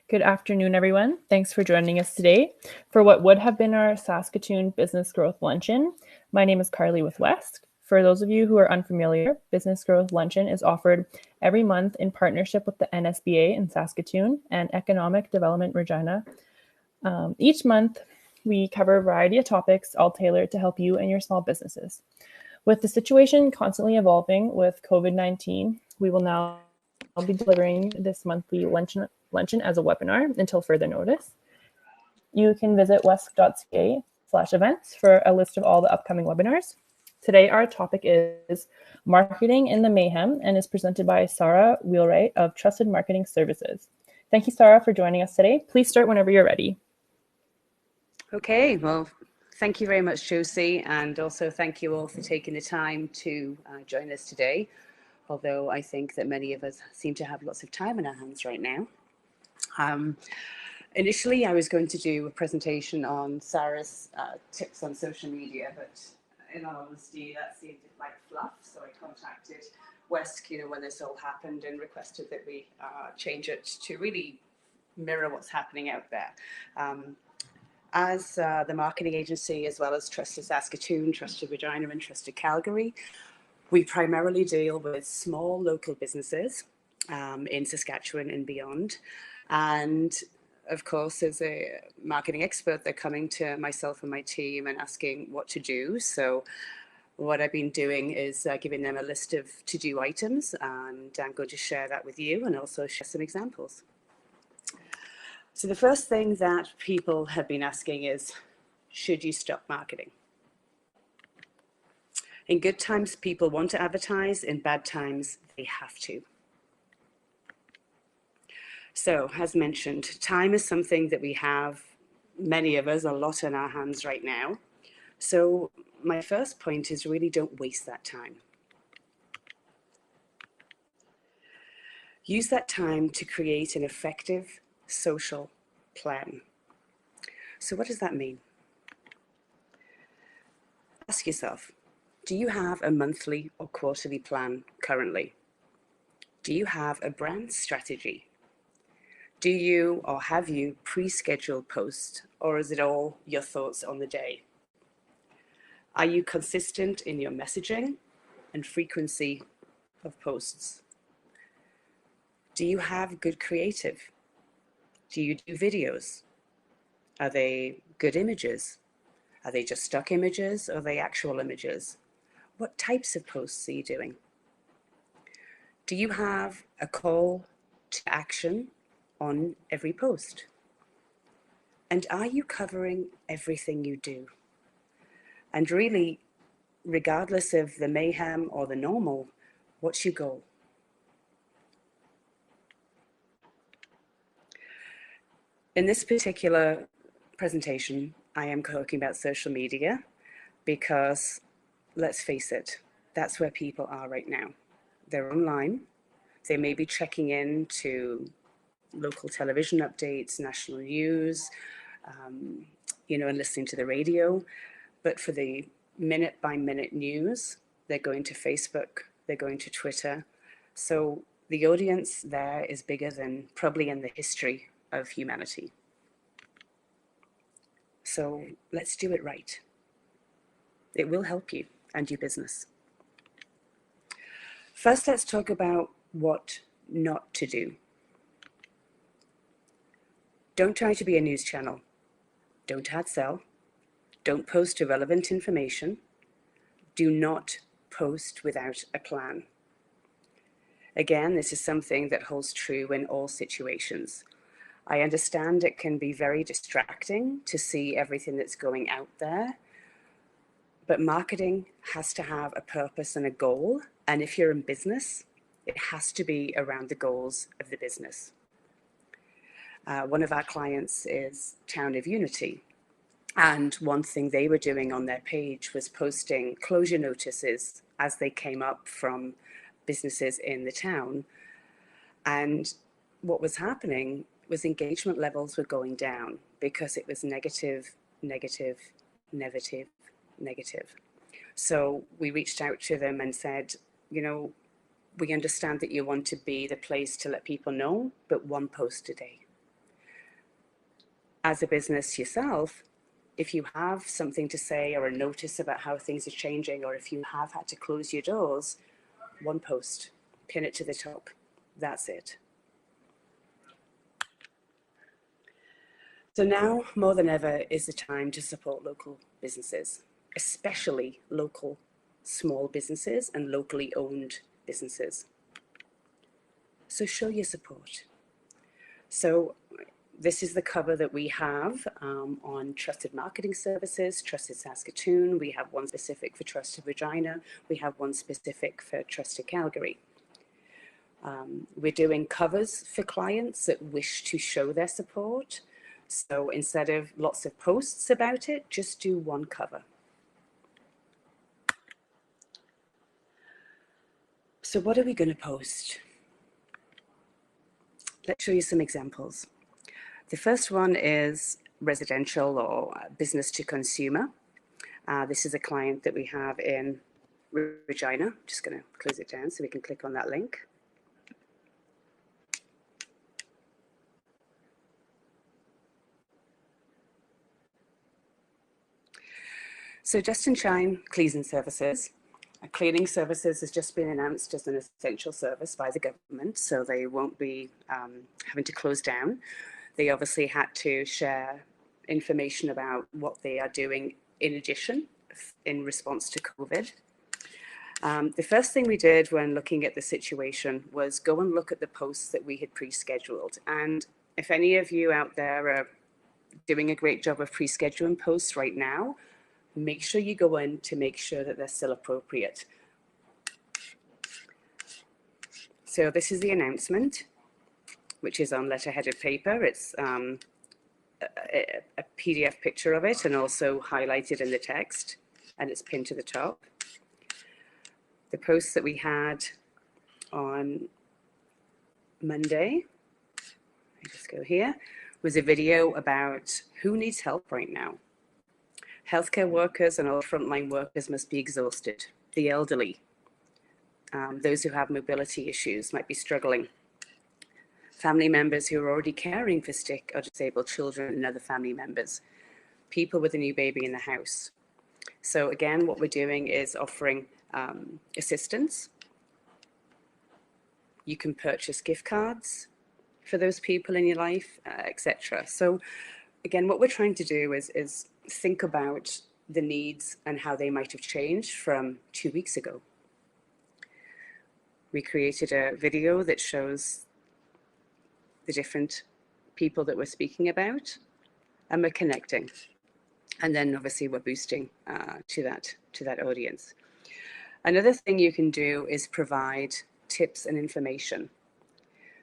Good afternoon, everyone. Thanks for joining us today for what would have been our Saskatoon Business Growth Luncheon. My name is Carly with West. For those of you who are unfamiliar, Business Growth Luncheon is offered every month in partnership with the NSBA in Saskatoon and Economic Development Regina. Each month, we cover a variety of topics, all tailored to help you and your small businesses. With the situation constantly evolving with COVID-19, we will now be delivering this monthly luncheon as a webinar until further notice. You can visit west.ca/events for a list of all the upcoming webinars. Today, our topic is Marketing in the Mayhem and is presented by Sara Wheelwright of Trusted Marketing Services. Thank you, Sara, for joining us today. Please start whenever you're ready. Okay, well, thank you very much, Josie, and also thank you all for taking the time to join us today, although I think that many of us seem to have lots of time in our hands right now. Initially, I was going to do a presentation on Sara's tips on social media, but in all honesty, that seemed like fluff, so I contacted West, when this all happened, and requested that we change it to really mirror what's happening out there. As the marketing agency, as well as Trusted Saskatoon, Trusted Regina, and Trusted Calgary, we primarily deal with small local businesses in Saskatchewan and beyond. And of course, as a marketing expert, they're coming to myself and my team and asking what to do. So what I've been doing is giving them a list of to-do items, and I'm going to share that with you and also share some examples. So the first thing that people have been asking is, should you stop marketing? In good times, people want to advertise. In bad times, they have to. So, as mentioned, time is something that we have, many of us, a lot in our hands right now. So my first point is really don't waste that time. Use that time to create an effective social plan. So what does that mean? Ask yourself, do you have a monthly or quarterly plan currently? Do you have a brand strategy? Do you or have you pre-scheduled posts, or is it all your thoughts on the day? Are you consistent in your messaging and frequency of posts? Do you have good creative? Do you do videos? Are they good images? Are they just stock images, or are they actual images? What types of posts are you doing? Do you have a call to action on every post? And are you covering everything you do? And really, regardless of the mayhem or the normal, what's your goal? In this particular presentation, I am talking about social media because, let's face it, that's where people are right now. They're online. They may be checking in to local television updates, national news, and listening to the radio. But for the minute-by-minute news, they're going to Facebook, they're going to Twitter. So the audience there is bigger than probably in the history of humanity. So let's do it right. It will help you and your business. First, let's talk about what not to do. Don't try to be a news channel. Don't hard sell. Don't post irrelevant information. Do not post without a plan. Again, this is something that holds true in all situations. I understand it can be very distracting to see everything that's going out there, but marketing has to have a purpose and a goal. And if you're in business, it has to be around the goals of the business. One of our clients is Town of Unity. And one thing they were doing on their page was posting closure notices as they came up from businesses in the town. And what was happening was engagement levels were going down because it was negative, negative, negative, negative. So we reached out to them and said, we understand that you want to be the place to let people know, but one post a day. as a business yourself, if you have something to say or a notice about how things are changing, or if you have had to close your doors, one post, pin it to the top. That's it. So now more than ever is the time to support local businesses, especially local small businesses and locally owned businesses. So show your support. So this is the cover that we have on Trusted Marketing Services, Trusted Saskatoon. We have one specific for Trusted Regina. We have one specific for Trusted Calgary. We're doing covers for clients that wish to show their support. So instead of lots of posts about it, just do one cover. So what are we going to post? Let's show you some examples. The first one is residential or business to consumer. This is a client that we have in Regina. I'm just going to close it down so we can click on that link. So Just and Shine Cleaning Services. Cleaning services has just been announced as an essential service by the government, so they won't be having to close down. They obviously had to share information about what they are doing in addition in response to COVID. The first thing we did when looking at the situation was go and look at the posts that we had pre-scheduled. And if any of you out there are doing a great job of pre-scheduling posts right now, make sure you go in to make sure that they're still appropriate. So this is the announcement, which is on letterheaded paper. It's a PDF picture of it and also highlighted in the text, and it's pinned to the top. The post that we had on Monday, I just go here, was a video about who needs help right now. Healthcare workers and all frontline workers must be exhausted. The elderly, those who have mobility issues might be struggling. Family members who are already caring for sick or disabled children and other family members. People with a new baby in the house. So again, what we're doing is offering assistance. You can purchase gift cards for those people in your life, etc. So again, what we're trying to do is think about the needs and how they might have changed from 2 weeks ago. We created a video that shows the different people that we're speaking about, and we're connecting. And then obviously we're boosting to that audience. Another thing you can do is provide tips and information.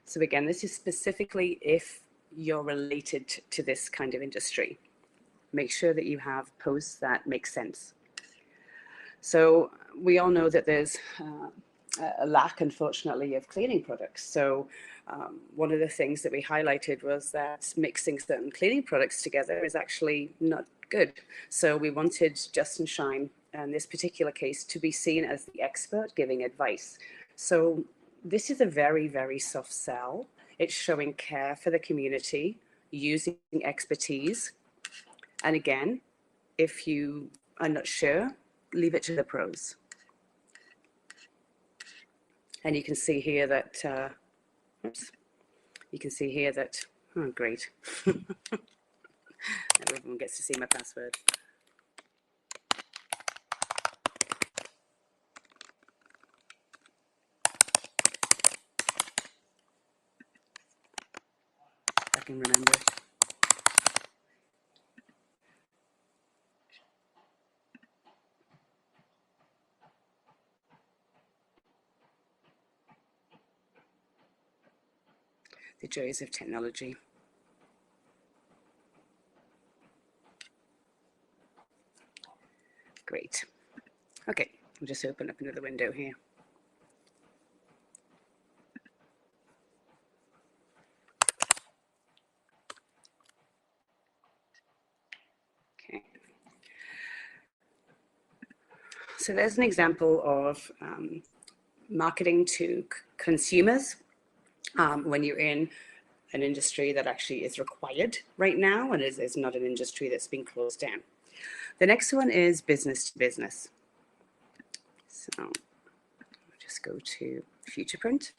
So again, this is specifically if you're related to this kind of industry. Make sure that you have posts that make sense. So we all know that there's a lack, unfortunately, of cleaning products. So one of the things that we highlighted was that mixing certain cleaning products together is actually not good. So we wanted Just and Shine, in this particular case, to be seen as the expert giving advice. So this is a very, very soft sell. It's showing care for the community, using expertise. And again, if you are not sure, leave it to the pros. And you can see here that, oh, great. Everyone gets to see my password. I can remember it. The joys of technology. Great. Okay, I'll just open up another window here. Okay. So there's an example of marketing to consumers when you're in an industry that actually is required right now and is not an industry that's been closed down. The next one is business to business. So I'll just go to Future Print.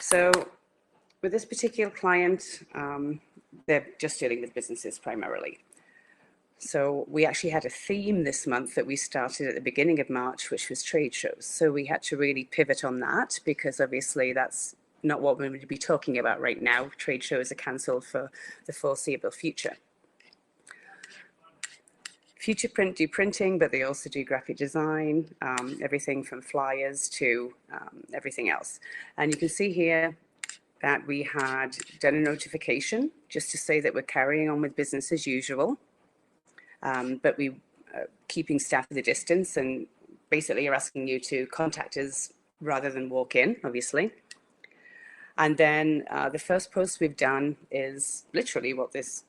So with this particular client, they're just dealing with businesses primarily. So we actually had a theme this month that we started at the beginning of March, which was trade shows. So we had to really pivot on that because obviously that's not what we're going to be talking about right now. Trade shows are cancelled for the foreseeable future. Future Print do printing, but they also do graphic design, everything from flyers to everything else. And you can see here that we had done a notification just to say that we're carrying on with business as usual. But we keeping staff at a distance and basically are asking you to contact us rather than walk in, obviously. And then the first post we've done is literally what this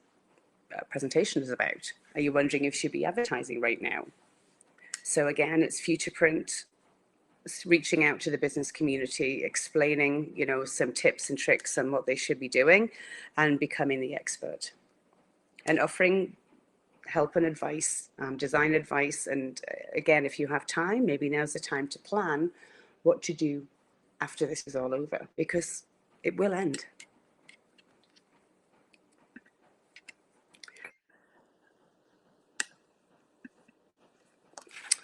presentation is about. Are you wondering if you should be advertising right now? So again, it's Future Print reaching out to the business community, explaining, you know, some tips and tricks on what they should be doing and becoming the expert and offering help and advice, design advice. And again, if you have time, maybe now's the time to plan what to do after this is all over, because it will end.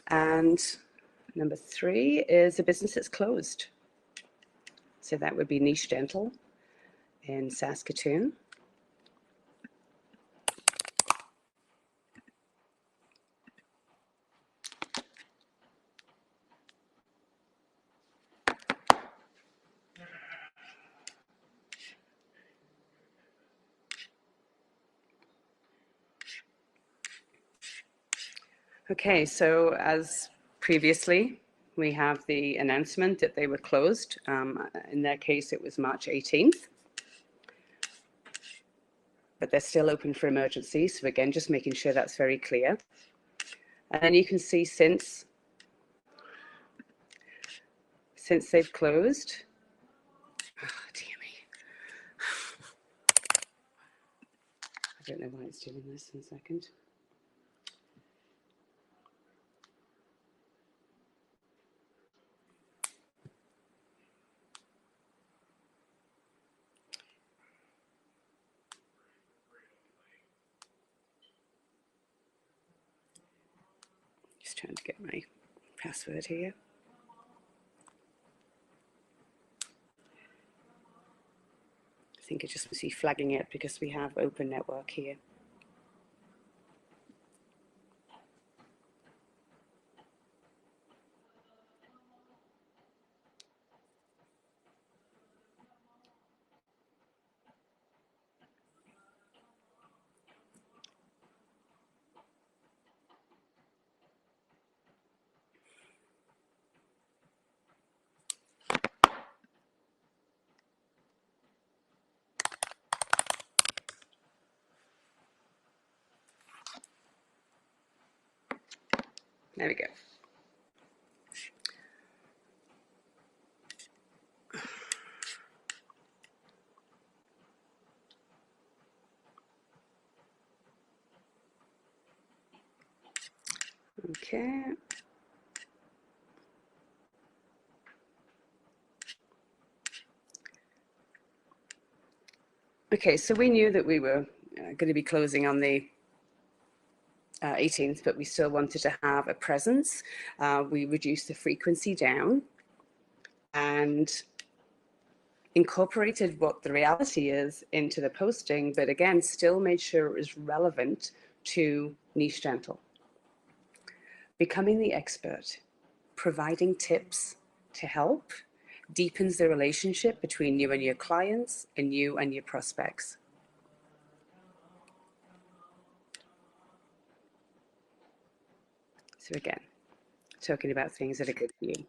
And number 3 is a business that's closed. So that would be Niche Dental in Saskatoon. Okay, so as previously, we have the announcement that they were closed. In their case, it was March 18th. But they're still open for emergencies. So again, just making sure that's very clear. And then you can see since they've closed, oh, dear me. I don't know why it's doing this. 1 second. Just trying to get my password here. I think it just must be flagging it because we have open network here. There we go. Okay. Okay, so we knew that we were going to be closing on the 18th, but we still wanted to have a presence. We reduced the frequency down and incorporated what the reality is into the posting, but again, still made sure it was relevant to niche dental. Becoming the expert, providing tips to help, deepens the relationship between you and your clients and you and your prospects. So again, talking about things that are good for you.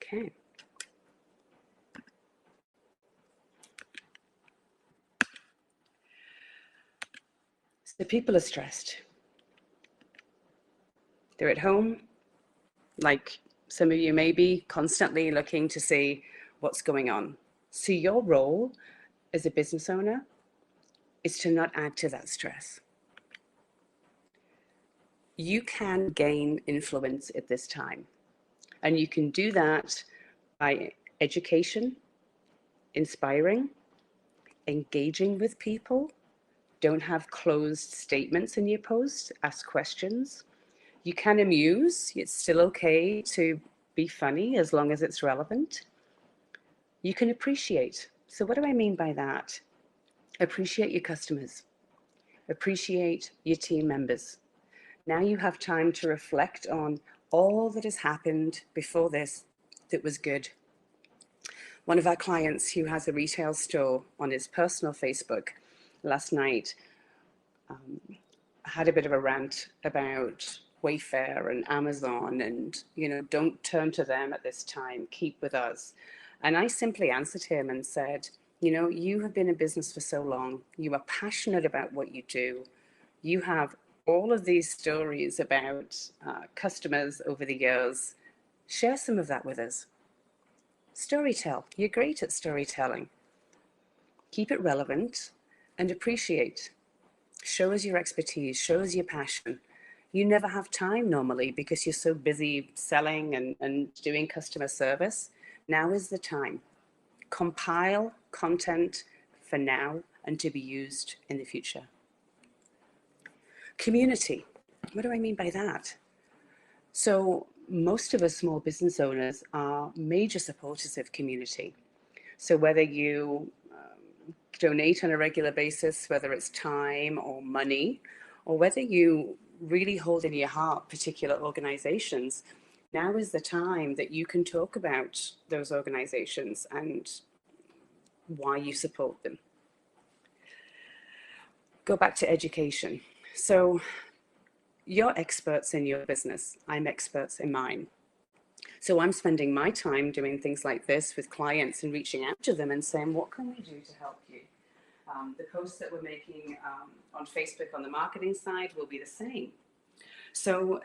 Okay. So people are stressed. They're at home, like some of you may be, constantly looking to see what's going on. So your role as a business owner is to not add to that stress. You can gain influence at this time, and you can do that by education, inspiring, engaging with people. Don't have closed statements in your posts, ask questions. You can amuse, it's still okay to be funny as long as it's relevant. You can appreciate. So what do I mean by that? Appreciate your customers, appreciate your team members. Now you have time to reflect on all that has happened before this that was good. One of our clients who has a retail store, on his personal Facebook last night, had a bit of a rant about Wayfair and Amazon and, don't turn to them at this time, keep with us. And I simply answered him and said, you have been in business for so long. You are passionate about what you do. You have all of these stories about customers over the years. Share some of that with us. Storytell. You're great at storytelling. Keep it relevant and appreciate. Show us your expertise. Show us your passion. You never have time normally because you're so busy selling and doing customer service. Now is the time. Compile content for now and to be used in the future. Community. What do I mean by that? So most of us small business owners are major supporters of community. So whether you donate on a regular basis, whether it's time or money, or whether you really hold in your heart particular organizations, now is the time that you can talk about those organizations and why you support them. Go back to education. So you're experts in your business. I'm experts in mine. So I'm spending my time doing things like this with clients and reaching out to them and saying, what can we do to help you? The posts that we're making on Facebook on the marketing side will be the same. So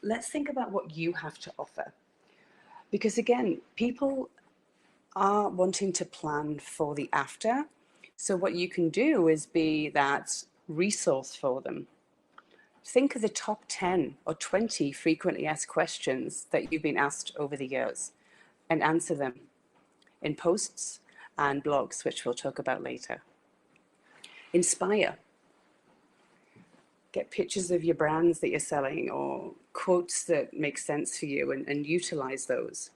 let's think about what you have to offer. Because again, people are wanting to plan for the after. So what you can do is be that resource for them. Think of the top 10 or 20 frequently asked questions that you've been asked over the years and answer them in posts and blogs, which we'll talk about later. Inspire. Get pictures of your brands that you're selling or quotes that make sense for you and utilize those.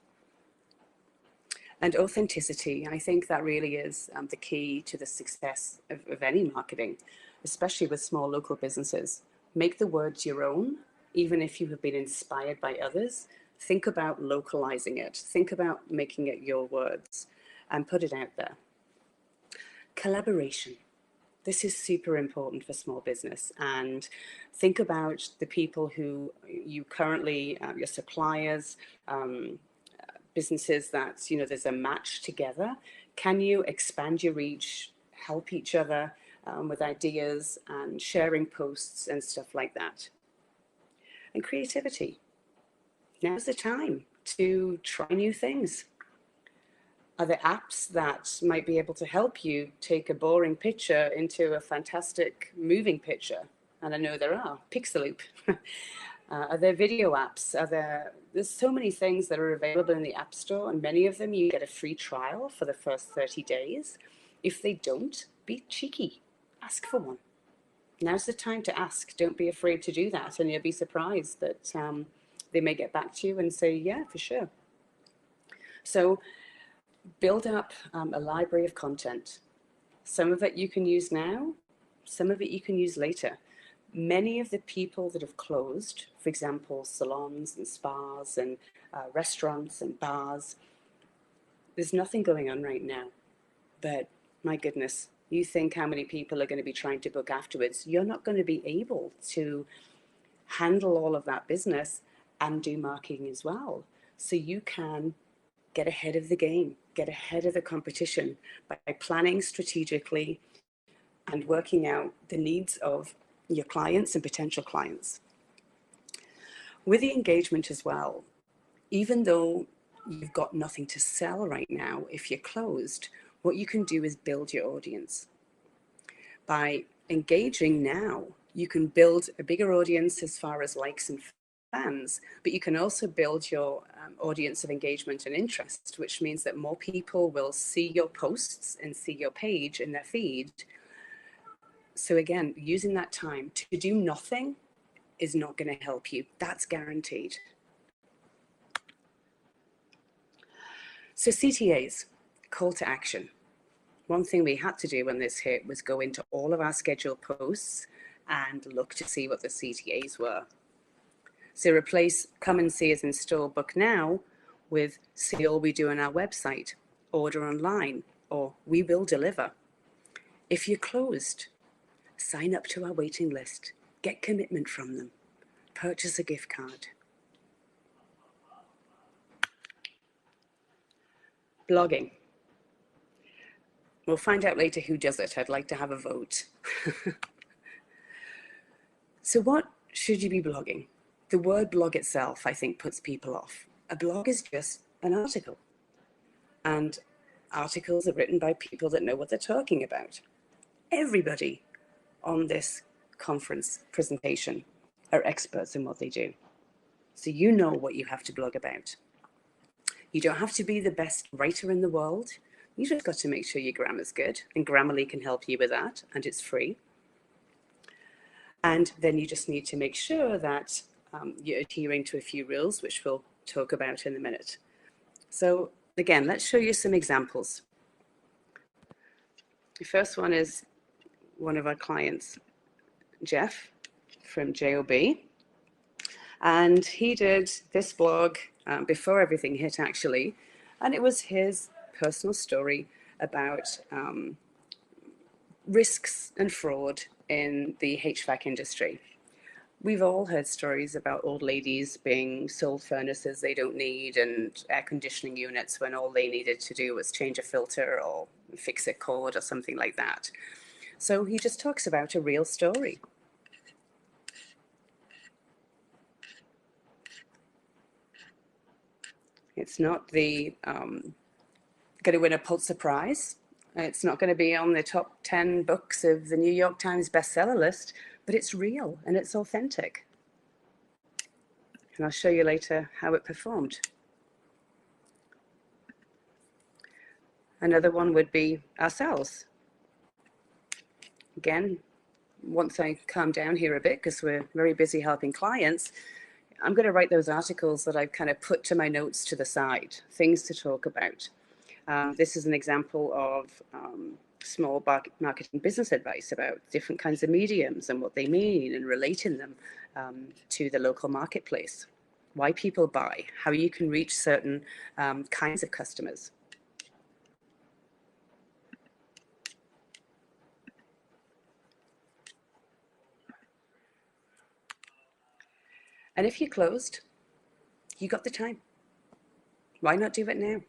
And authenticity. I think that really is the key to the success of any marketing, especially with small local businesses. Make the words your own, even if you have been inspired by others. Think about localizing it. Think about making it your words and put it out there. Collaboration. This is super important for small business, and think about the people who you currently, your suppliers, businesses that, there's a match together. Can you expand your reach, help each other with ideas and sharing posts and stuff like that? And creativity. Now's the time to try new things. Are there apps that might be able to help you take a boring picture into a fantastic moving picture? And I know there are. Pixaloop. Are there video apps? There's so many things that are available in the App Store, and many of them you get a free trial for the first 30 days. If they don't, be cheeky. Ask for one. Now's the time to ask. Don't be afraid to do that, and you'll be surprised that they may get back to you and say, yeah, for sure. So build up a library of content. Some of it you can use now, some of it you can use later. Many of the people that have closed, for example, salons and spas and restaurants and bars, there's nothing going on right now. But my goodness, you think how many people are going to be trying to book afterwards. You're not going to be able to handle all of that business and do marketing as well. So you can get ahead of the game, get ahead of the competition by planning strategically and working out the needs of your clients and potential clients. With the engagement as well, even though you've got nothing to sell right now, if you're closed, what you can do is build your audience. By engaging now, you can build a bigger audience as far as likes and fans, but you can also build your audience of engagement and interest, which means that more people will see your posts and see your page in their feed. So again, using that time to do nothing is not going to help you. That's guaranteed. So CTAs, call to action. One thing we had to do when this hit was go into all of our scheduled posts and look to see what the CTAs were. So replace come and see us in store, book now with see all we do on our website, order online, or we will deliver. If you're closed, sign up to our waiting list, get commitment from them, purchase a gift card. Blogging. We'll find out later who does it. I'd like to have a vote. So what should you be blogging? The word blog itself, I think, puts people off. A blog is just an article. And articles are written by people that know what they're talking about. Everybody on this conference presentation are experts in what they do. So you know what you have to blog about. You don't have to be the best writer in the world. You just got to make sure your grammar's good, and Grammarly can help you with that, and it's free. And then you just need to make sure that you're adhering to a few rules, which we'll talk about in a minute. So again, let's show you some examples. The first one is one of our clients, Jeff from JOB. And he did this blog before everything hit, actually. And it was his personal story about risks and fraud in the HVAC industry. We've all heard stories about old ladies being sold furnaces they don't need and air conditioning units when all they needed to do was change a filter or fix a cord or something like that. So he just talks about a real story. It's not the going to win a Pulitzer Prize. It's not going to be on the top 10 books of the New York Times bestseller list, but it's real and it's authentic. And I'll show you later how it performed. Another one would be ourselves. Again, once I calm down here a bit, because we're very busy helping clients, I'm going to write those articles that I've kind of put to my notes to the side, things to talk about. This is an example of small marketing business advice about different kinds of mediums and what they mean and relating them to the local marketplace, why people buy, how you can reach certain kinds of customers. And if you're closed, you got the time. Why not do it now?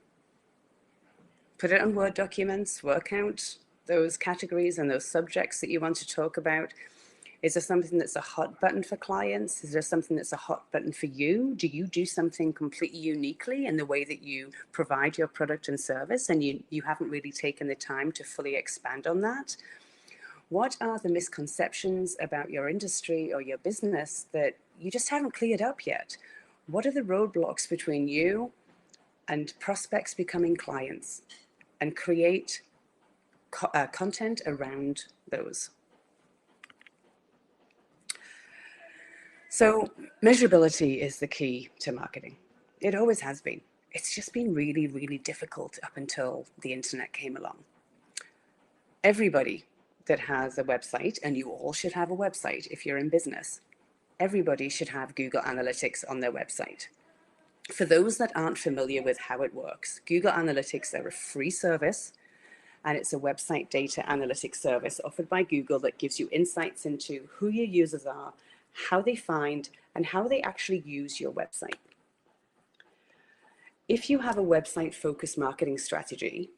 Put it on Word documents, work out those categories and those subjects that you want to talk about. Is there something that's a hot button for clients? Is there something that's a hot button for you? Do you do something completely uniquely in the way that you provide your product and service, and you haven't really taken the time to fully expand on that? What are the misconceptions about your industry or your business that you just haven't cleared up yet? What are the roadblocks between you and prospects becoming clients? And create content around those. So measurability is the key to marketing. It always has been. It's just been really, really difficult up until the internet came along. Everybody that has a website, and you all should have a website if you're in business, everybody should have Google Analytics on their website. For those that aren't familiar with how it works, Google Analytics are a free service, and it's a website data analytics service offered by Google that gives you insights into who your users are, how they find, and how they actually use your website. If you have a website-focused marketing strategy,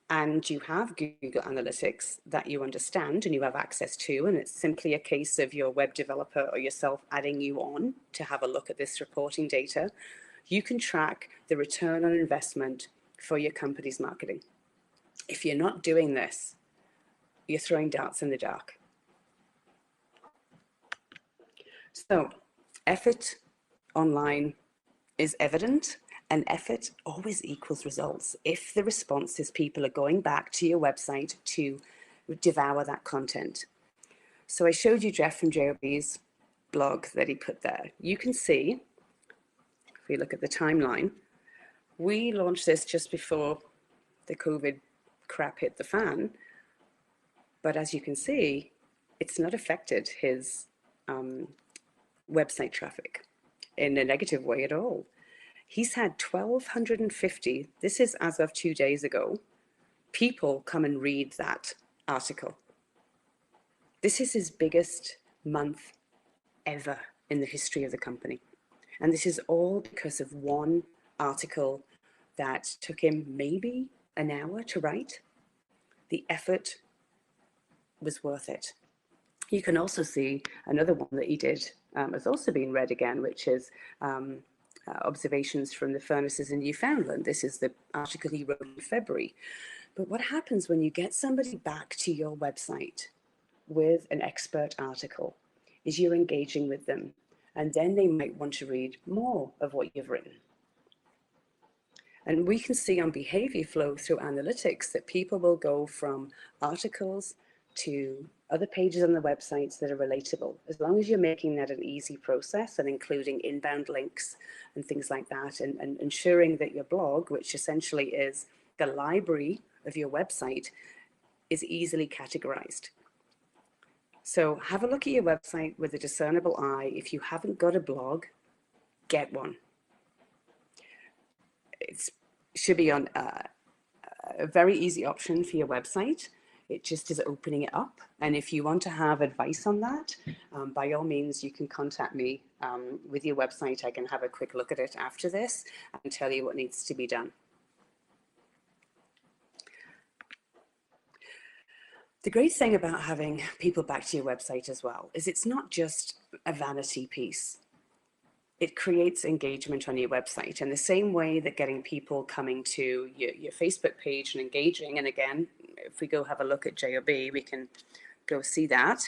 and you have Google Analytics that you understand and you have access to, and it's simply a case of your web developer or yourself adding you on to have a look at this reporting data, you can track the return on investment for your company's marketing. If you're not doing this, you're throwing darts in the dark. So effort online is evident, and effort always equals results if the response is people are going back to your website to devour that content. So I showed you Jeff from JOB's blog that he put there. You can see, if we look at the timeline, we launched this just before the COVID crap hit the fan. But as you can see, it's not affected his website traffic in a negative way at all. He's had 1,250, this is as of 2 days ago, people come and read that article. This is his biggest month ever in the history of the company. And this is all because of one article that took him maybe an hour to write. The effort was worth it. You can also see another one that he did has also been read again, which is observations from the furnaces in Newfoundland. This is the article he wrote in February. But what happens when you get somebody back to your website with an expert article is you're engaging with them, and then they might want to read more of what you've written. And we can see on behavior flow through analytics that people will go from articles to other pages on the websites that are relatable, as long as you're making that an easy process and including inbound links and things like that, and ensuring that your blog, which essentially is the library of your website, is easily categorized. So have a look at your website with a discernible eye. If you haven't got a blog, get one. It should be on a very easy option for your website. It just is opening it up. And if you want to have advice on that, by all means, you can contact me with your website. I can have a quick look at it after this and tell you what needs to be done. The great thing about having people back to your website as well is it's not just a vanity piece. It creates engagement on your website, in the same way that getting people coming to your Facebook page and engaging. And again, if we go have a look at JOB, we can go see that.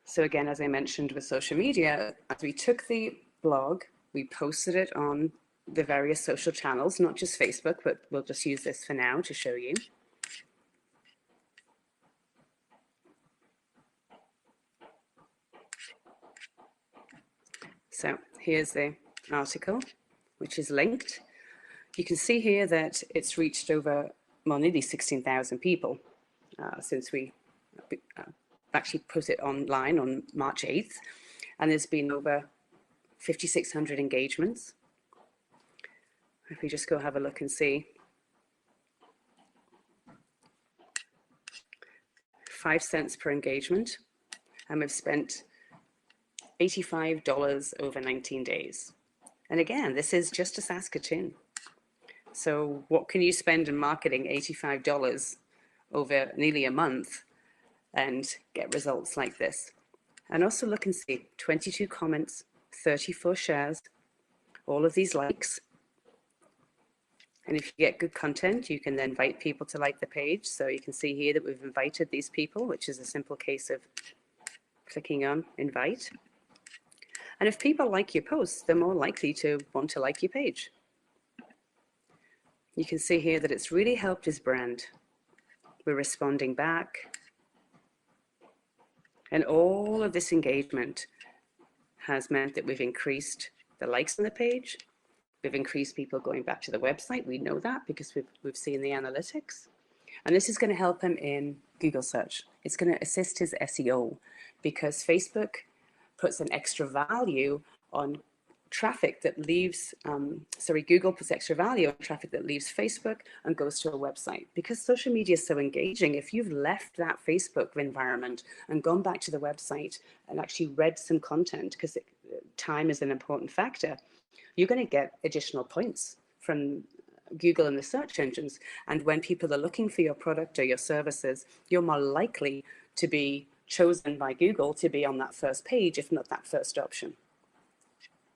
So again, as I mentioned with social media, as we took the blog, we posted it on the various social channels, not just Facebook, but we'll just use this for now to show you. So here's the article, which is linked. You can see here that it's reached over, well, nearly 16,000 people since we actually put it online on March 8th. And there's been over 5,600 engagements. If we just go have a look and see. 5 cents per engagement. And we've spent $85 over 19 days. And again, this is just a Saskatoon. So what can you spend in marketing $85 over nearly a month and get results like this? And also look and see, 22 comments, 34 shares, all of these likes. And if you get good content, you can then invite people to like the page. So you can see here that we've invited these people, which is a simple case of clicking on invite. And if people like your posts, they're more likely to want to like your page. You can see here that it's really helped his brand. We're responding back. And all of this engagement has meant that we've increased the likes on the page. We've increased people going back to the website. We know that because we've seen the analytics. And this is going to help him in Google search. It's going to assist his SEO because Facebook puts an extra value on traffic that leaves, Google puts extra value on traffic that leaves Facebook and goes to a website. Because social media is so engaging, if you've left that Facebook environment and gone back to the website and actually read some content, because time is an important factor, you're going to get additional points from Google and the search engines. And when people are looking for your product or your services, you're more likely to be chosen by Google to be on that first page, if not that first option.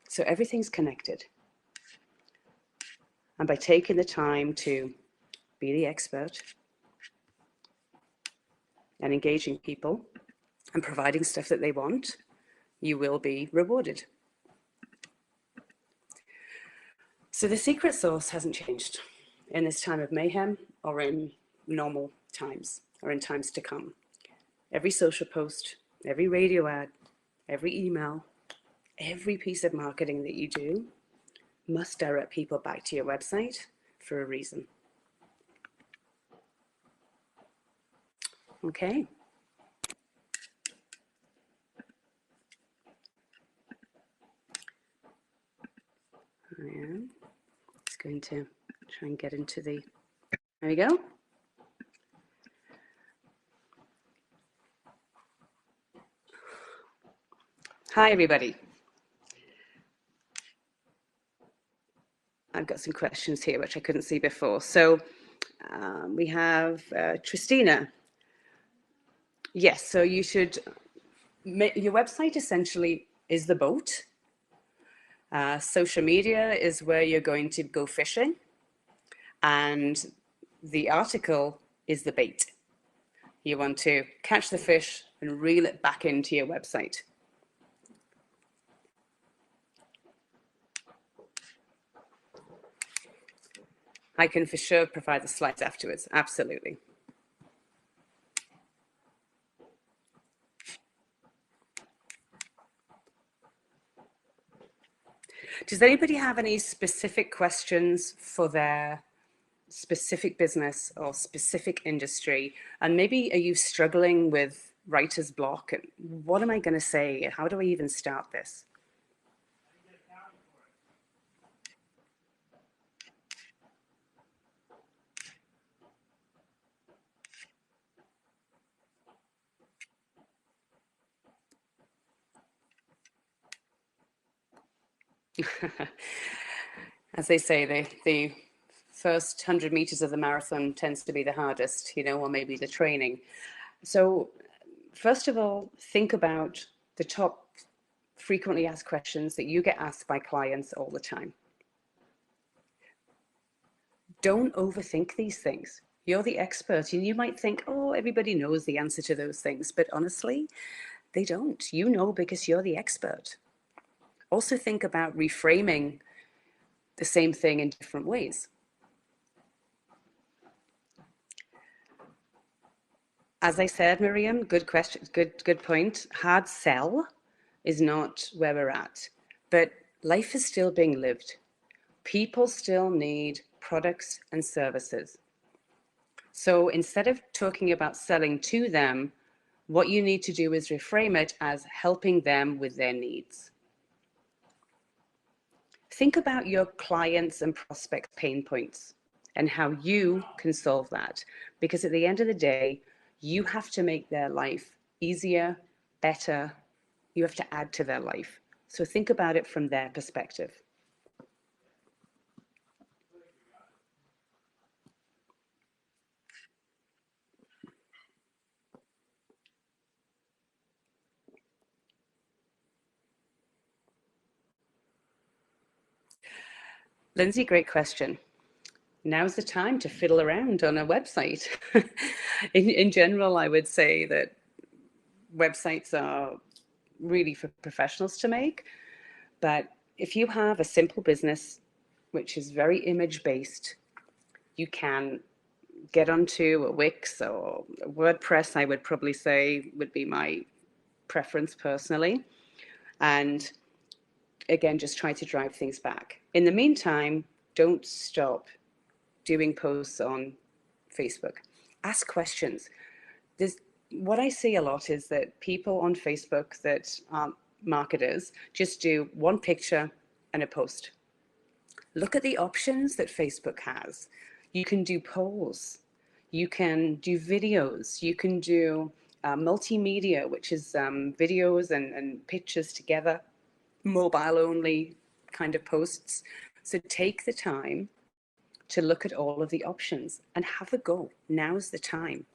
So everything's connected. And by taking the time to be the expert and engaging people and providing stuff that they want, you will be rewarded. So the secret sauce hasn't changed in this time of mayhem or in normal times or in times to come. Every social post, every radio ad, every email, every piece of marketing that you do must direct people back to your website for a reason. Okay. I am just going to try and get into the, there we go. Hi, everybody. I've got some questions here, which I couldn't see before. So we have Tristina. Yes, so you should, your website essentially is the boat. Social media is where you're going to go fishing. And the article is the bait. You want to catch the fish and reel it back into your website. I can for sure provide the slides afterwards, absolutely. Does anybody have any specific questions for their specific business or specific industry? And maybe are you struggling with writer's block? And what am I going to say? How do I even start this? As they say, the first 100 meters of the marathon tends to be the hardest, or maybe the training. So first of all, think about the top frequently asked questions that you get asked by clients all the time. Don't overthink these things. You're the expert, and you might think, oh, everybody knows the answer to those things. But honestly, they don't. You know because you're the expert. Also think about reframing the same thing in different ways. As I said, Miriam, good question, good point. Hard sell is not where we're at, but life is still being lived. People still need products and services. So instead of talking about selling to them, what you need to do is reframe it as helping them with their needs. Think about your clients' and prospects' pain points and how you can solve that. Because at the end of the day, you have to make their life easier, better. You have to add to their life. So think about it from their perspective. Lindsay, great question. Now's the time to fiddle around on a website. In general, I would say that websites are really for professionals to make. But if you have a simple business, which is very image-based, you can get onto a Wix or a WordPress, I would probably say would be my preference personally. And again, just try to drive things back. In the meantime, don't stop doing posts on Facebook. Ask questions. What I see a lot is that people on Facebook that aren't marketers just do one picture and a post. Look at the options that Facebook has. You can do polls. You can do videos. You can do multimedia, which is videos and pictures together. mobile only kind of posts. So take the time to look at all of the options and have a go. Now's the time.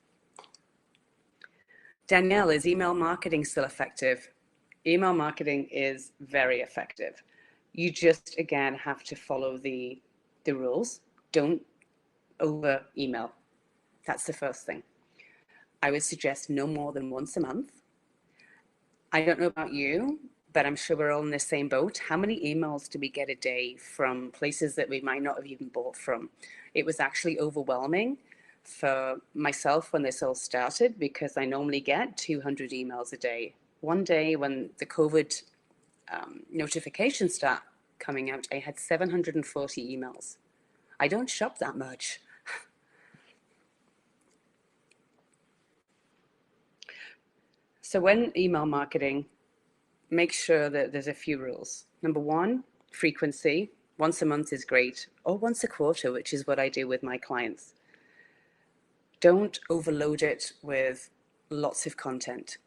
Danielle, is email marketing still effective? Email marketing is very effective. You just, again, have to follow the rules. Don't over email. That's the first thing. I would suggest no more than once a month. I don't know about you, but I'm sure we're all in the same boat. How many emails do we get a day from places that we might not have even bought from? It was actually overwhelming for myself when this all started, because I normally get 200 emails a day. One day when the COVID notifications start coming out, I had 740 emails. I don't shop that much. So when email marketing, make sure that there's a few rules. Number one, frequency. Once a month is great, or once a quarter, which is what I do with my clients. Don't overload it with lots of content.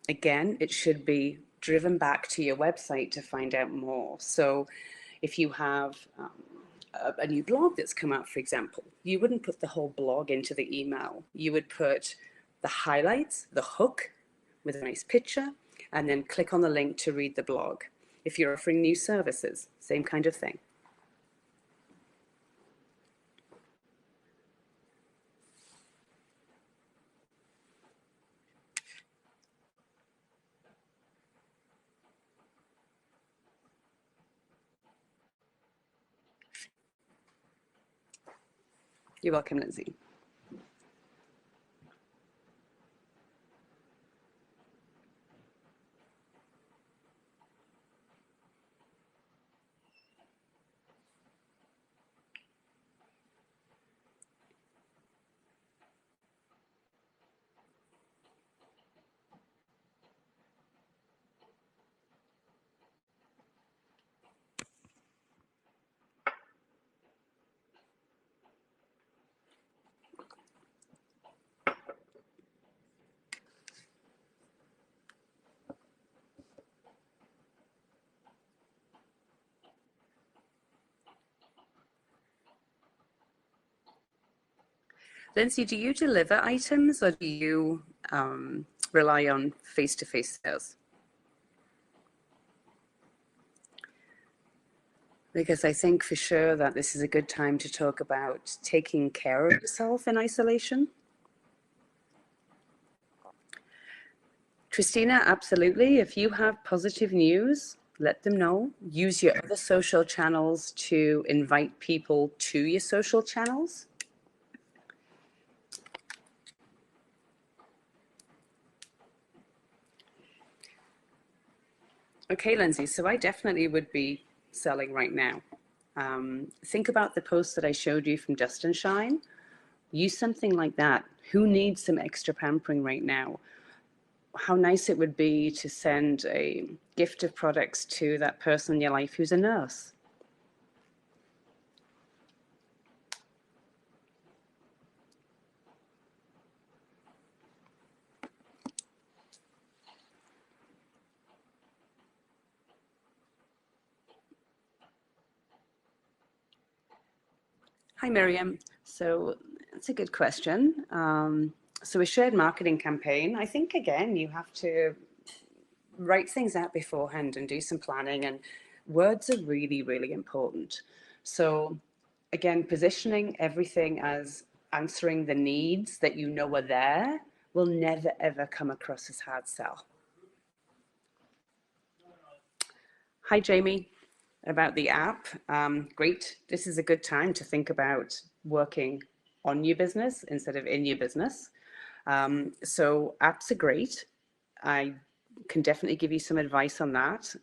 Again, it should be driven back to your website to find out more. So if you have a new blog that's come out, for example, you wouldn't put the whole blog into the email. You would put the highlights, the hook with a nice picture, and then click on the link to read the blog. If you're offering new services, same kind of thing. You're welcome, Lindsay. Lindsay, do you deliver items, or do you rely on face-to-face sales? Because I think for sure that this is a good time to talk about taking care of yourself in isolation. Christina, absolutely. If you have positive news, let them know. Use your other social channels to invite people to your social channels. Okay, Lindsay, so I definitely would be selling right now. Think about the post that I showed you from Dust and Shine. Use something like that. Who needs some extra pampering right now? How nice it would be to send a gift of products to that person in your life who's a nurse. Hi, Miriam. So that's a good question. So a shared marketing campaign, I think, again, you have to write things out beforehand and do some planning, and words are really, really important. So again, positioning everything as answering the needs that you know are there will never, ever come across as hard sell. Hi, Jamie. About the app, great. This is a good time to think about working on your business instead of in your business. So apps are great. I can definitely give you some advice on that.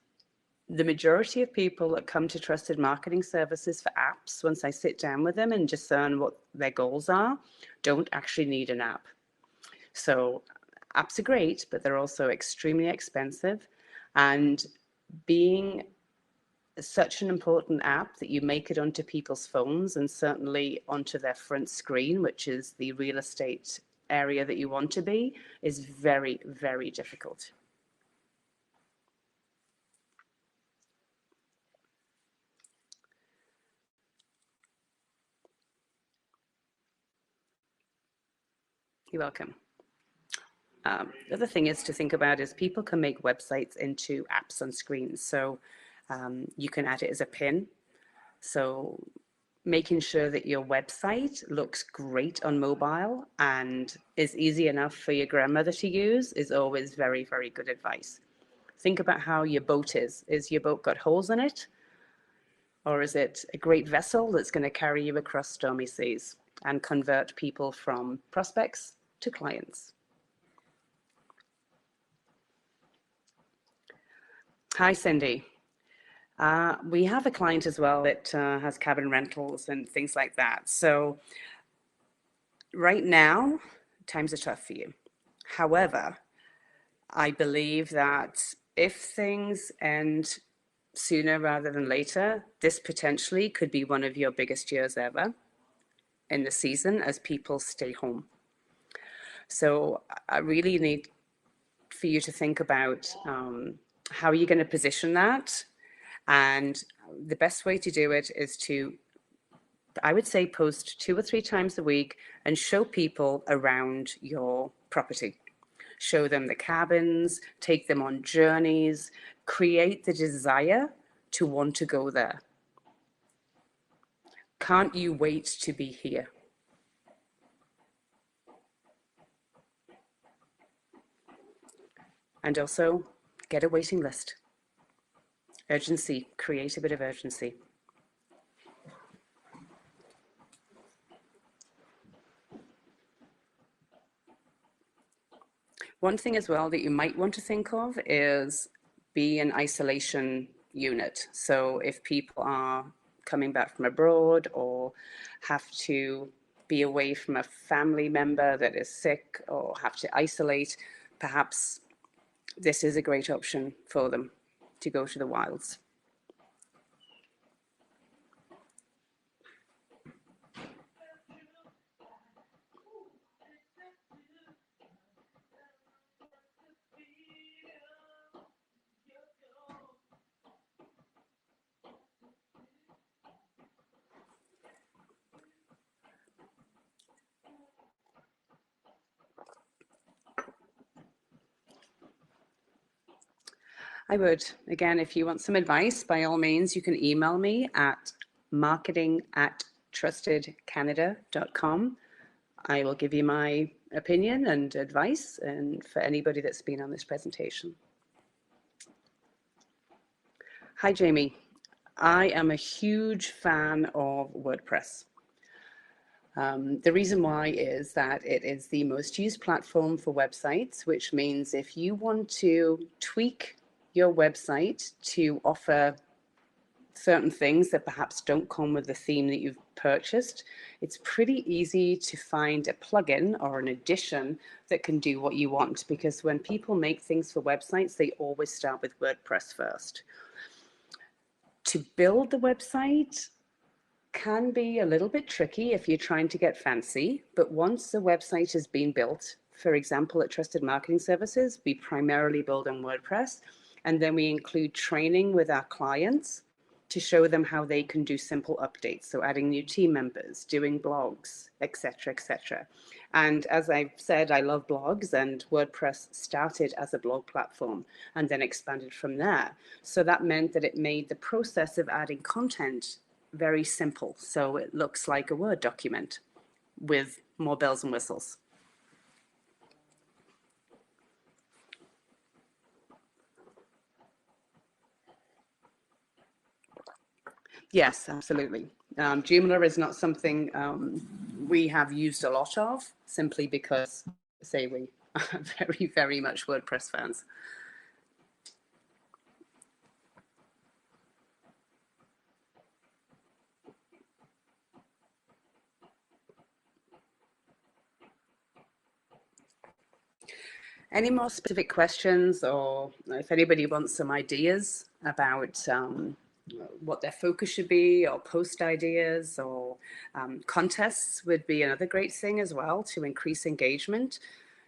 The majority of people that come to Trusted Marketing Services for apps, once I sit down with them and discern what their goals are, don't actually need an app. So apps are great, but they're also extremely expensive. And being such an important app that you make it onto people's phones and certainly onto their front screen, which is the real estate area that you want to be, is very, very difficult. You're welcome. The other thing is to think about is people can make websites into apps on screens. So you can add it as a pin. So making sure that your website looks great on mobile and is easy enough for your grandmother to use is always very, very good advice. Think about how your boat is. Is your boat got holes in it? Or is it a great vessel that's going to carry you across stormy seas and convert people from prospects to clients? Hi, Cindy. We have a client as well that has cabin rentals and things like that. So right now, times are tough for you. However, I believe that if things end sooner rather than later, this potentially could be one of your biggest years ever in the season as people stay home. So I really need for you to think about how are you going to position that? And the best way to do it is to, I would say, post 2 or 3 times a week and show people around your property. Show them the cabins, take them on journeys, create the desire to want to go there. Can't you wait to be here? And also get a waiting list. Urgency, create a bit of urgency. One thing as well that you might want to think of is be an isolation unit. So if people are coming back from abroad or have to be away from a family member that is sick or have to isolate, perhaps this is a great option for them to go to the wilds. I would. Again, if you want some advice, by all means, you can email me at marketing@trustedcanada.com. I will give you my opinion and advice, and for anybody that's been on this presentation. Hi, Jamie. I am a huge fan of WordPress. The reason why is that it is the most used platform for websites, which means if you want to tweak your website to offer certain things that perhaps don't come with the theme that you've purchased, it's pretty easy to find a plugin or an addition that can do what you want, because when people make things for websites, they always start with WordPress first. To build the website can be a little bit tricky if you're trying to get fancy, but once the website has been built, for example, at Trusted Marketing Services, we primarily build on WordPress, and then we include training with our clients to show them how they can do simple updates. So adding new team members, doing blogs, etc., etc. And as I've said, I love blogs, and WordPress started as a blog platform and then expanded from there. So that meant that it made the process of adding content very simple. So it looks like a Word document with more bells and whistles. Yes, absolutely. Joomla is not something we have used a lot of, simply because, say, we are very, very much WordPress fans. Any more specific questions, or if anybody wants some ideas about what their focus should be, or post ideas, or contests would be another great thing as well to increase engagement.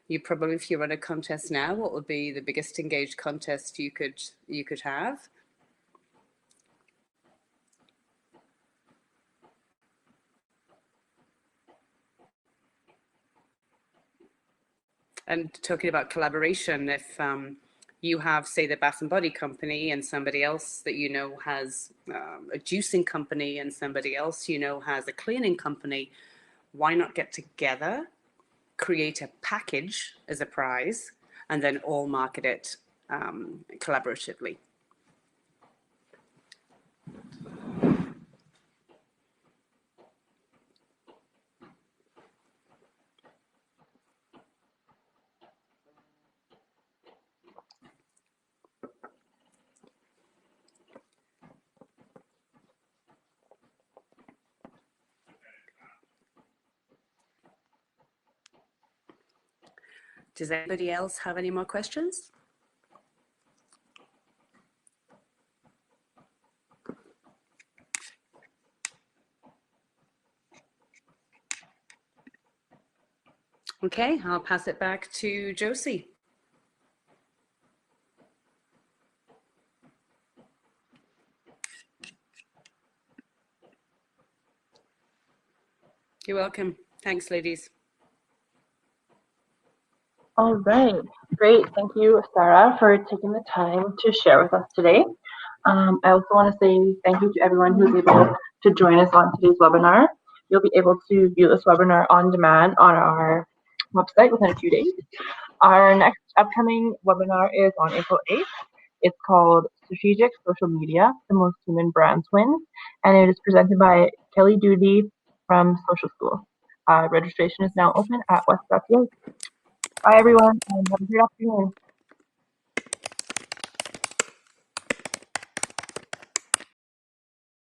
You probably, if you run a contest now, what would be the biggest engaged contest you could have? And talking about collaboration, if you have, say, the bath and body company and somebody else that you know has a juicing company and somebody else you know has a cleaning company, why not get together, create a package as a prize, and then all market it collaboratively? Does anybody else have any more questions? Okay, I'll pass it back to Josie. You're welcome. Thanks, ladies. All right, great. Thank you, Sara, for taking the time to share with us today. I also want to say thank you to everyone who's able to join us on today's webinar. You'll be able to view this webinar on demand on our website within a few days. Our next upcoming webinar is on April 8th. It's called Strategic Social Media, the Most Human Brands Win, and it is presented by Kelly Doody from Social School. Registration is now open at west.ca. Bye, everyone, and have a great afternoon.